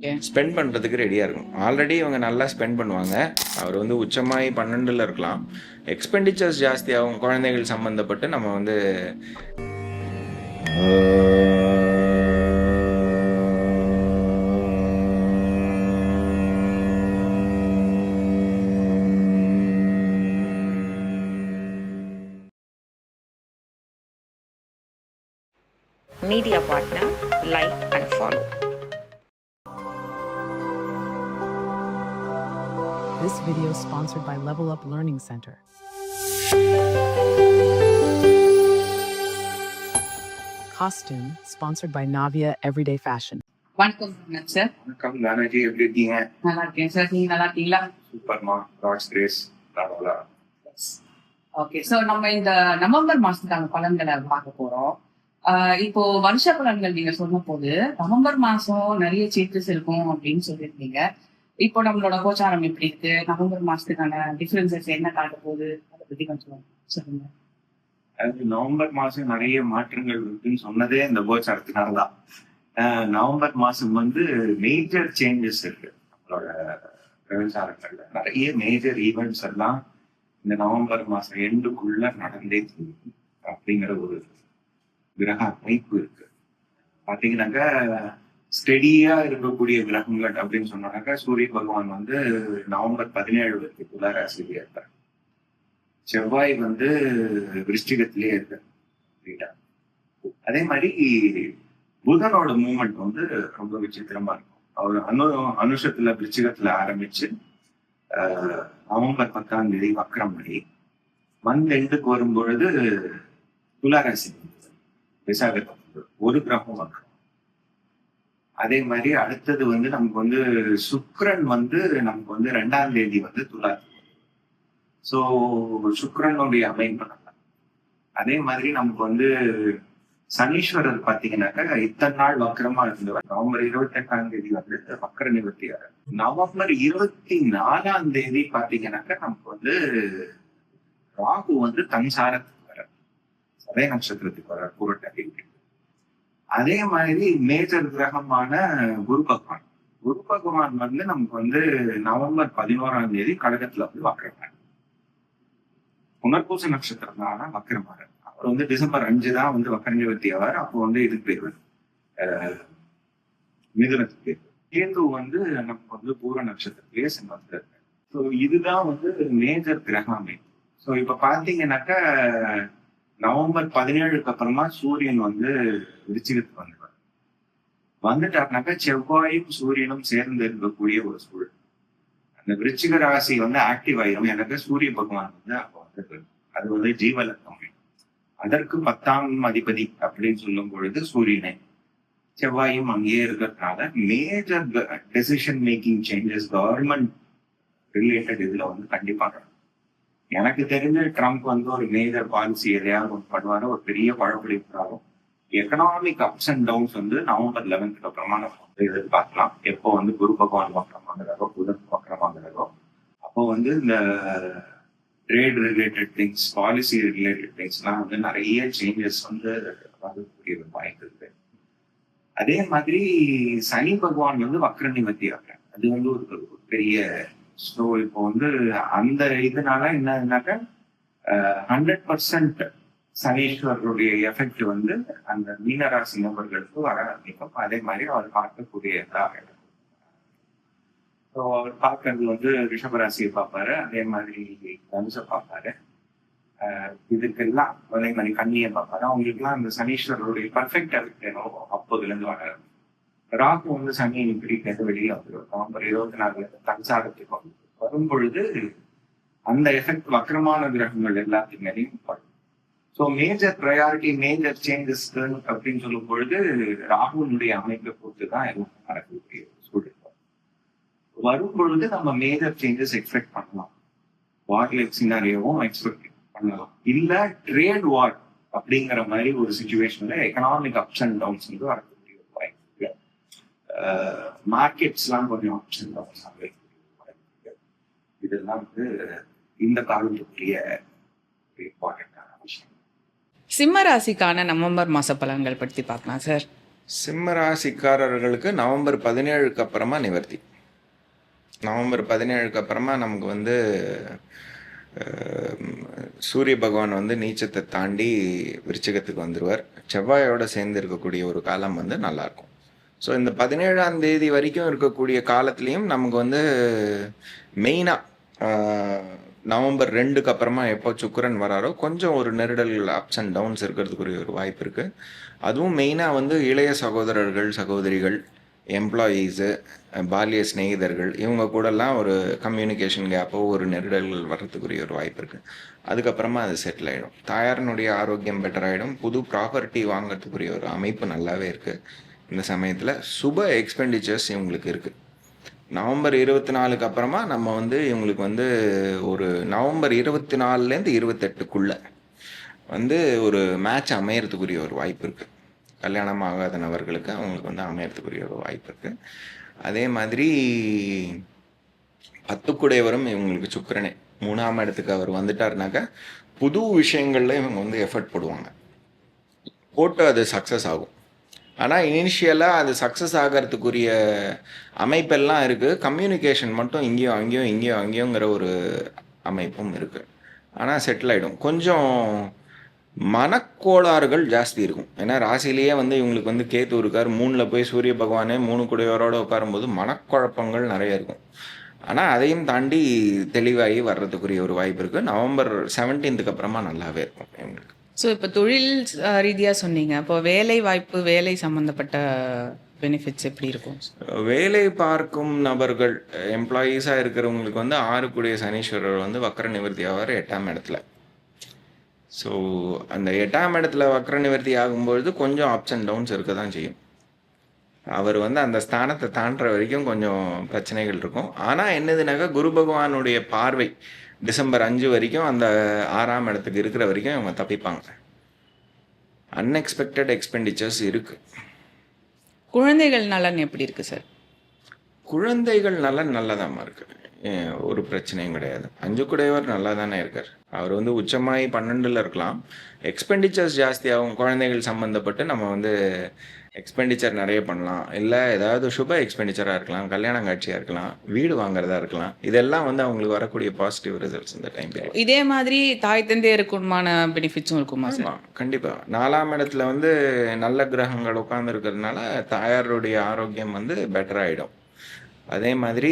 Okay. Spend பண்ணுறதுக்கு ரெடியாக இருக்கும். ஆல்ரெடி இவங்க நல்லா ஸ்பெண்ட் பண்ணுவாங்க. அவர் வந்து உச்சமாகி 12ல் இருக்கலாம். எக்ஸ்பெண்டிச்சர்ஸ் ஜாஸ்தியாகும். குழந்தைகள் சம்மந்தப்பட்டு நம்ம வந்து Media partner, like and follow. This video is sponsored by Level Up Learning Center. Costume sponsored by Navia Everyday Fashion. வணக்கம் சார். வணக்கம் தானாஜி, எப்படி இருக்கீங்க? நல்லா இருக்கேன் சார். நீங்க நல்லா இருக்கீங்களா? சூப்பர்மா, காட்ஸ் கிரேஸ். ஓகே. ஸோ நம்ம இந்த நவம்பர் மாசத்துக்கான பலன்களை பார்க்க போறோம். இப்போ வருஷ பலன்கள் நீங்க சொன்ன போது நவம்பர் மாசம் நிறைய சேஞ்சஸ் இருக்கும் அப்படின்னு சொல்லியிருந்தீங்க. இப்போ நம்மளோட கோச்சாரம் எப்படி இருக்கு, நவம்பர் மாசத்துக்கான டிஃபரன்சஸ் என்ன காட்ட போகுது, அதை பத்தி கொஞ்சம் சொல்லுங்க. அது நவம்பர் மாசம் நிறைய மாற்றங்கள் இருக்குன்னு சொன்னதே இந்த கோச்சாரத்தினால்தான். நவம்பர் மாசம் வந்து மேஜர் சேஞ்சஸ் இருக்கு. நம்மளோட விவசாயங்கள்ல நிறைய மேஜர் ஈவெண்ட்ஸ் எல்லாம் இந்த நவம்பர் மாசம் எண்டுக்குள்ள நடந்தே தீரும் அப்படிங்கிற ஒரு கிரக அமைப்பு இருக்கு. பாத்தீங்கன்னாக்கா ஸ்டெடியா இருக்கக்கூடிய கிரகங்கள் அப்படின்னு சொன்னாக்கா சூரிய பகவான் வந்து நவம்பர் 17 வரைக்கும் துலா ராசியிலே இருப்பார். செவ்வாய் வந்து விருஷ்டிகத்திலே இருக்கார். அதே மாதிரி புதனோட மூமெண்ட் வந்து ரொம்ப விசித்திரமா இருக்கும். அவர் அனுஷத்துல விருச்சிகத்துல ஆரம்பிச்சு நவம்பர் 10 வக்ரம் படி மந்த் எண்டுக்கு வரும்பொழுது துளாராசி விசாகத்தை ஒரு கிரகம் வக்ரம். அதே மாதிரி அடுத்தது வந்து நமக்கு வந்து சுக்கிரன் வந்து நமக்கு வந்து 2ஆம் தேதி வந்து துலாத்தி. ஸோ சுக்கிரனுடைய அமைப்பு. அதே மாதிரி நமக்கு வந்து சனீஸ்வரர் பாத்தீங்கன்னாக்கா இத்தனை நாள் வக்கரமா இருந்தவர் நவம்பர் 28ஆம் தேதி வந்து வக்கர நிவர்த்தி ஆறார். நவம்பர் 24ஆம் தேதி பாத்தீங்கன்னாக்கா நமக்கு வந்து ராகு வந்து தன்சாரத்துக்கு வர சதய நட்சத்திரத்துக்கு வர பூரட்டாதி. அதே மாதிரி மேஜர் கிரகமான குரு பகவான் வந்து நமக்கு வந்து நவம்பர் 11ஆம் தேதி கடகத்துல வந்து வக்கரமார். புனர்பூச நட்சத்திரம் தான் வக்கரமார். அவர் வந்து டிசம்பர் 5 தான் வந்து வக்கர நிவர்த்தி ஆவார். அப்போ வந்து இதுக்கு போயிருவார், மிதுனத்துக்கு போயிருவார். கேது வந்து நமக்கு வந்து பூர நட்சத்திரத்திலேயே சென்றார். ஸோ இதுதான் வந்து மேஜர் கிரக அமைப்பு. ஸோ இப்ப பாத்தீங்கன்னாக்கா நவம்பர் 17க்கு அப்புறமா சூரியன் வந்து விருச்சிகத்துக்கு வந்துட்டாருனாக்கா செவ்வாயும் சூரியனும் சேர்ந்து இருக்கக்கூடிய ஒரு சூழல். அந்த விருச்சிக ராசி வந்து ஆக்டிவ் ஆயிரும். எனக்கு சூரிய பகவான் வந்து அப்போ வந்து அது வந்து ஜீவலக்கம். அதற்கு 10ஆம் அதிபதி அப்படின்னு சொல்லும் பொழுது சூரியனை, செவ்வாயும் அங்கேயே இருக்கிறதுனால major decision making changes government related இதுல வந்து கண்டிப்பா. எனக்கு தெரிஞ்ச ட்ரம்ப் வந்து ஒரு மேஜர் பாலிசி எதையாவது ஒன்று பண்ணுவாரு, ஒரு பெரிய பழப்பொழி வரும். எக்கனாமிக் அப்ஸ் அண்ட் டவுன்ஸ் வந்து நவம்பர் 11க்கு அப்புறமா நம்ம எதிர்பார்க்கலாம். எப்போ வந்து குரு பகவான் வக்கரமாகிறதோ புதன் வக்கரமாகிறதோ அப்போ வந்து இந்த trade related things, policy related திங்ஸ்லாம் வந்து நிறைய சேஞ்சஸ் வந்து வரக்கூடிய வாய்ப்பு இருக்கு. அதே மாதிரி சனி பகவான் வந்து வக்ர நிவர்த்தி ஆகிறார். அது வந்து ஒரு பெரிய. ஸோ இப்போ வந்து அந்த இதனால என்னன்னாக்கா 100% சனீஸ்வரருடைய எஃபெக்ட் வந்து அந்த மீனராசி நபர்களுக்கு வர ஆரம்பிக்கும். அதே மாதிரி அவர் பார்க்கக்கூடிய ஸோ அவர் பார்க்கறது வந்து ரிஷபராசியை பார்ப்பாரு, அதே மாதிரி தனுசை பார்ப்பாரு, இதுக்கெல்லாம் அதே மாதிரி கன்னியை பார்ப்பாரு. அவங்களுக்குலாம் அந்த சனீஸ்வரருடைய பர்ஃபெக்ட் எஃபெக்ட் என்னவோ அப்போதுல இருந்து வர. ராகு வந்து சனி பிடிக்கிறது வெளியில வந்துடும். நவம்பர் 24 தன்சாரத்துக்கு வரும் பொழுது அந்த எஃபெக்ட் வக்கரமான கிரகங்கள் எல்லாத்துக்கு மேலேயும் படும். So major priority, major changes அப்படின்னு சொல்லும் பொழுது ராகுனுடைய அமைப்பை பொறுத்து தான் எல்லாம் நடக்கக்கூடிய சூழல் வரும் பொழுது நம்ம மேஜர் சேஞ்சஸ் எக்ஸ்பெக்ட் பண்ணலாம். வார்லைக் சினாரியோவும் எக்ஸ்பெக்ட் பண்ணலாம். இல்ல ட்ரேட் வார் அப்படிங்கிற மாதிரி ஒரு சிச்சுவேஷன்ல எக்கனாமிக் அப்ஸ் அண்ட் டவுன்ஸ் வந்து வரக்கூடிய வாய்ப்பு. மார்க்கெட்ஸ் எல்லாம் கொஞ்சம் அப்ஸ் அண்ட் டவுன்ஸ் ஆகக்கூடிய வாய்ப்பு. இதெல்லாம் வந்து இந்த காலத்துக்குரிய இம்பார்ட்டன்டான விஷயம். சிம்ம ராசிக்கான நவம்பர் மாச பலன்கள் பற்றி பார்க்கலாம் சார். சிம்ம ராசிக்காரர்களுக்கு நவம்பர் 17க்கு அப்புறமா நிவர்த்தி. நவம்பர் 17க்கு அப்புறமா நமக்கு வந்து சூரிய பகவான் வந்து நீச்சத்தை தாண்டி விருச்சிகத்துக்கு வந்துடுவார். செவ்வாயோட சேர்ந்து இருக்கக்கூடிய ஒரு காலம் வந்து நல்லாயிருக்கும். ஸோ இந்த 17ஆம் தேதி வரைக்கும் இருக்கக்கூடிய காலத்துலேயும் நமக்கு வந்து மெயினாக நவம்பர் 2க்கு அப்புறமா எப்போ சுக்கிரன் வராரோ கொஞ்சம் ஒரு நெருடல் அப்ஸ் அண்ட் டவுன்ஸ் இருக்கிறதுக்குரிய ஒரு வாய்ப்பு இருக்குது. அதுவும் மெயினாக வந்து இளைய சகோதரர்கள் சகோதரிகள், எம்ப்ளாயீஸு, பாலிய சிநேகிதர்கள் இவங்க கூடலாம் ஒரு கம்யூனிகேஷன் கேப்போ ஒரு நெருடல்கள் வர்றதுக்குரிய ஒரு வாய்ப்பு இருக்குது. அதுக்கப்புறமா அது செட்டில் ஆகிடும். தாயாரினுடைய ஆரோக்கியம் பெட்டர் ஆகிடும். புது ப்ராப்பர்ட்டி வாங்கிறதுக்குரிய ஒரு அமைப்பு நல்லாவே இருக்குது. இந்த சமயத்தில் சுப எக்ஸ்பெண்டிச்சர்ஸ் இவங்களுக்கு இருக்குது. நவம்பர் 24க்கு அப்புறமா நம்ம வந்து இவங்களுக்கு வந்து ஒரு நவம்பர் 24லேருந்து 28க்குள்ளே வந்து ஒரு மேட்ச் அமையறதுக்குரிய ஒரு வாய்ப்பு இருக்குது. கல்யாணம் ஆகாத நபர்களுக்கு அவங்களுக்கு வந்து அமையறதுக்குரிய ஒரு வாய்ப்பு இருக்குது. அதே மாதிரி 10க்குடையவரும் இவங்களுக்கு சுக்கிரனே 3ஆம் இடத்துக்கு அவர் வந்துட்டாருனாக்கா புது விஷயங்களில் இவங்க வந்து எஃபர்ட் போடுவாங்க, போட்டு அது சக்ஸஸ் ஆகும். ஆனால் இனிஷியலாக அது சக்ஸஸ் ஆகிறதுக்குரிய அமைப்பெல்லாம் இருக்குது. கம்யூனிகேஷன் மட்டும் இங்கேயும் அங்கேயும் இங்கேயும் அங்கேயோங்கிற ஒரு அமைப்பும் இருக்குது. ஆனால் செட்டில் ஆகிடும். கொஞ்சம் மனக்கோளாறுகள் ஜாஸ்தி இருக்கும். ஏன்னா ராசிலேயே வந்து இவங்களுக்கு வந்து கேத்து இருக்கார். 3ல் போய் சூரிய பகவானே 3 கூடையோரோடு உட்காரும்போது மனக்குழப்பங்கள் நிறைய இருக்கும். ஆனால் அதையும் தாண்டி தெளிவாகி வர்றதுக்குரிய ஒரு வாய்ப்பு இருக்குது. நவம்பர் 17க்கு அப்புறமா நல்லாவே இருக்கும் இவங்களுக்கு. ஸோ இப்போ தொழில் ரீதியாக சொன்னீங்க, இப்போ வேலை வாய்ப்பு, வேலை சம்மந்தப்பட்ட பெனிஃபிட்ஸ் எப்படி இருக்கும்? வேலை பார்க்கும் நபர்கள், எம்ப்ளாயீஸாக இருக்கிறவங்களுக்கு வந்து 6 சனீஸ்வரர் வந்து வக்ர நிவர்த்தி ஆவார் 8ஆம் இடத்துல. ஸோ அந்த 8ஆம் இடத்துல வக்ர நிவர்த்தி ஆகும்பொழுது கொஞ்சம் அப்ஸ் அண்ட் டவுன்ஸ் இருக்க தான் செய்யும். அவர் வந்து அந்த ஸ்தானத்தை தாண்டுற வரைக்கும் கொஞ்சம் பிரச்சனைகள் இருக்கும். ஆனால் என்னதுனாக்கா குரு பகவானுடைய பார்வை டிசம்பர் 5 வரைக்கும் அந்த 6ஆம் இடத்துக்கு இருக்கிற வரைக்கும் இவங்க தப்பிப்பாங்க. அன்எக்ஸ்பெக்டட் எக்ஸ்பெண்டிச்சர்ஸ் இருக்குது. குழந்தைகள் நலன் எப்படி இருக்குது சார்? குழந்தைகள் நலன் நல்லதாம்மா இருக்குது. ஒரு பிரச்சனையும் கிடையாது. 5க்குடையவர் நல்லா தானே இருக்கார். அவர் வந்து உச்சமாகி 12ல் இருக்கலாம். எக்ஸ்பெண்டிச்சர்ஸ் ஜாஸ்தியாகும். குழந்தைகள் சம்மந்தப்பட்டு நம்ம வந்து எக்ஸ்பெண்டிச்சர் நிறைய பண்ணலாம். இல்லை ஏதாவது சுப எக்ஸ்பெண்டிச்சராக இருக்கலாம், கல்யாணம் காட்சியாக இருக்கலாம், வீடு வாங்குறதா இருக்கலாம். இதெல்லாம் வந்து அவங்களுக்கு வரக்கூடிய பாசிட்டிவ் ரிசல்ட்ஸ் இந்த டைம் பீரியட். இதே மாதிரி தாய் தந்தையருக்குமான பெனிஃபிட்ஸும் இருக்குமா சார்? ஆமாம், கண்டிப்பாக. 4ஆம் இடத்துல வந்து நல்ல கிரகங்கள் உட்கார்ந்து இருக்கிறதுனால தாயாருடைய ஆரோக்கியம் வந்து பெட்டர் ஆகிடும். அதே மாதிரி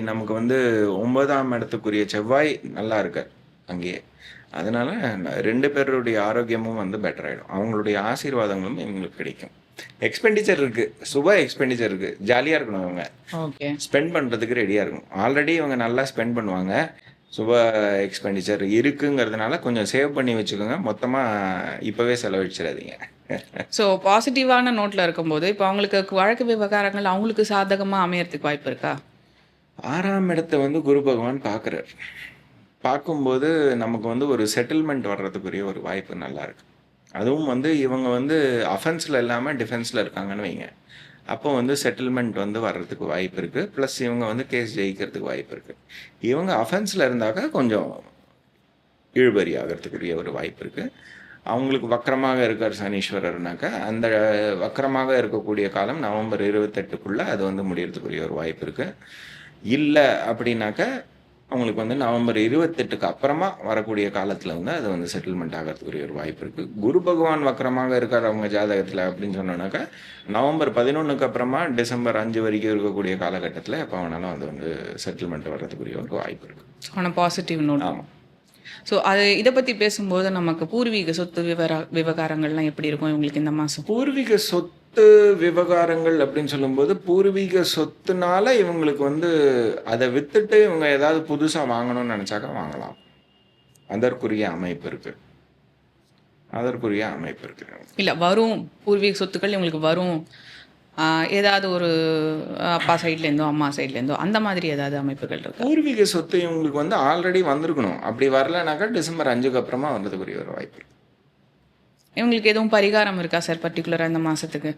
நமக்கு வந்து 9ஆம் இடத்துக்குரிய செவ்வாய் நல்லா இருக்கார் அங்கேயே. அதனால 2 பேருடைய ஆரோக்கியமும் வந்து பெட்டர் ஆகிடும். அவங்களுடைய ஆசீர்வாதங்களும் இவங்களுக்கு கிடைக்கும். எக்ஸ்பெண்டிச்சர் இருக்குது, சுப எக்ஸ்பெண்டிச்சர் இருக்குது. ஜாலியாக இருக்கணும். இவங்க ஓகே, ஸ்பெண்ட் பண்ணுறதுக்கு ரெடியாக இருக்கும். ஆல்ரெடி இவங்க நல்லா ஸ்பெண்ட் பண்ணுவாங்க. சுப எக்ஸ்பெண்டிச்சர் இருக்குங்கிறதுனால கொஞ்சம் சேவ் பண்ணி வச்சுக்கோங்க. மொத்தமாக இப்போவே செலவழிச்சிடாதீங்க. ஸோ பாசிட்டிவான நோட்டில் இருக்கும்போது இப்போ அவங்களுக்கு வழக்கு விவகாரங்கள் அவங்களுக்கு சாதகமாக அமையறதுக்கு வாய்ப்பு இருக்கா? 6ஆம் இடத்தை வந்து குரு பகவான் பார்க்குறார். பார்க்கும்போது நமக்கு வந்து ஒரு செட்டில்மெண்ட் வர்றதுக்குரிய ஒரு வாய்ப்பு நல்லா இருக்கு. அதுவும் வந்து இவங்க வந்து அஃபென்ஸில் இல்லாமல் டிஃபென்ஸில் இருக்காங்கன்னு வைங்க. அப்போ வந்து செட்டில்மெண்ட் வந்து வர்றதுக்கு வாய்ப்பு இருக்குது. ப்ளஸ் இவங்க வந்து கேஸ் ஜெயிக்கிறதுக்கு வாய்ப்பு இருக்குது. இவங்க அஃபென்ஸில் இருந்தாக்கா கொஞ்சம் இழுபறி ஆகிறதுக்குரிய ஒரு வாய்ப்பு இருக்குது. அவங்களுக்கு வக்கரமாக இருக்கார் சனீஸ்வரர்னாக்கா அந்த வக்கரமாக இருக்கக்கூடிய காலம் நவம்பர் 28க்குள்ளே அது வந்து முடியறதுக்குரிய ஒரு வாய்ப்பு இருக்குது. இல்லை அப்படின்னாக்கா அவங்களுக்கு வந்து நவம்பர் 28க்கு அப்புறமா வரக்கூடிய காலத்தில் வந்து அது வந்து செட்டில்மெண்ட் ஆகிறதுக்குரிய ஒரு வாய்ப்பு இருக்குது. குரு பகவான் வக்கரமாக இருக்கார் அவங்க ஜாதகத்தில் அப்படின்னு சொன்னோன்னாக்கா நவம்பர் 11க்கு அப்புறமா டிசம்பர் 5 வரைக்கும் இருக்கக்கூடிய காலகட்டத்தில் எப்போ வேணாலும் அது வந்து செட்டில்மெண்ட் வர்றதுக்குரிய ஒரு வாய்ப்பு இருக்குது. ஆனால் பாசிட்டிவ் நோட். ஆமாம். ஸோ அது இதை பற்றி பேசும்போது நமக்கு பூர்வீக சொத்து விவகாரங்கள்லாம் எப்படி இருக்கும் இவங்களுக்கு இந்த மாதம்? பூர்வீக சொத்து விவகாரங்கள் அப்படின்னு சொல்லும்போது பூர்வீக சொத்துனால இவங்களுக்கு வந்து அதை வித்துட்டு இவங்க ஏதாவது புதுசாக வாங்கணும்னு நினச்சாக்கா வாங்கலாம். அதற்குரிய அமைப்பு இருக்குது. இல்லை வரும் பூர்வீக சொத்துக்கள் இவங்களுக்கு வரும். ஏதாவது ஒரு அப்பா சைட்லேருந்தோ அம்மா சைட்லேருந்தோ அந்த மாதிரி ஏதாவது அமைப்புகள் இருக்கு? பூர்வீக சொத்து இவங்களுக்கு வந்து ஆல்ரெடி வந்திருக்கணும். அப்படி வரலனாக்கா டிசம்பர் 5க்கு அப்புறமா வந்ததுக்குரிய ஒரு வாய்ப்பு இருக்கு. இவங்களுக்கு எதுவும் பரிகாரம் இருக்கா சார் பர்டிகுலராக இந்த மாதத்துக்கு?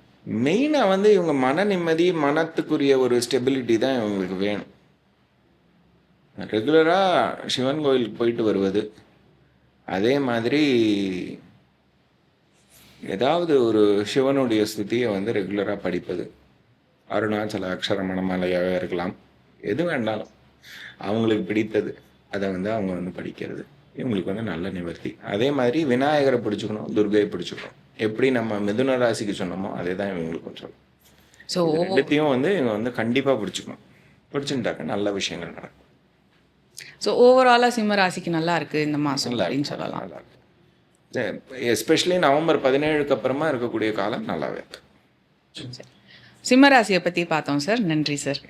மெயினாக வந்து இவங்க மன நிம்மதி, மனத்துக்குரிய ஒரு ஸ்டெபிலிட்டி தான் இவங்களுக்கு வேணும். ரெகுலராக சிவன் கோயிலுக்கு போயிட்டு வருவது, அதே மாதிரி ஏதாவது ஒரு சிவனுடைய ஸ்துதியை வந்து ரெகுலராக படிப்பது, அருணாச்சல அக்ஷர மணமாலையாக இருக்கலாம், எது வேண்டாலும் அவங்களுக்கு பிடித்தது அதை வந்து அவங்க வந்து படிக்கிறது, இவங்களுக்கு வந்து நல்ல நிவர்த்தி. அதே மாதிரி விநாயகரை பிடிச்சிக்கணும், துர்கையை பிடிச்சிக்கணும். எப்படி நம்ம மிதுன ராசிக்கு சொன்னோமோ அதே தான் இவங்களுக்கும் சொல்லணும். ஸோ ரெண்டுத்தையும் வந்து இவங்க வந்து கண்டிப்பாக பிடிச்சிக்கணும். பிடிச்சுட்டாக்க நல்ல விஷயங்கள் நடக்கும். ஸோ ஓவராலாக சிம்ம ராசிக்கு நல்லா இருக்குது இந்த மாதம் நல்லா அப்படின்னு இருக்கும், சொல்லலாம். நல்லா இருக்கும். எஸ்பெஷலி நவம்பர் 17க்கு அப்புறமா இருக்கக்கூடிய காலம் நல்லாவே இருக்கு. சிம்ம ராசியை பற்றி பார்த்தோம் சார். நன்றி சார்.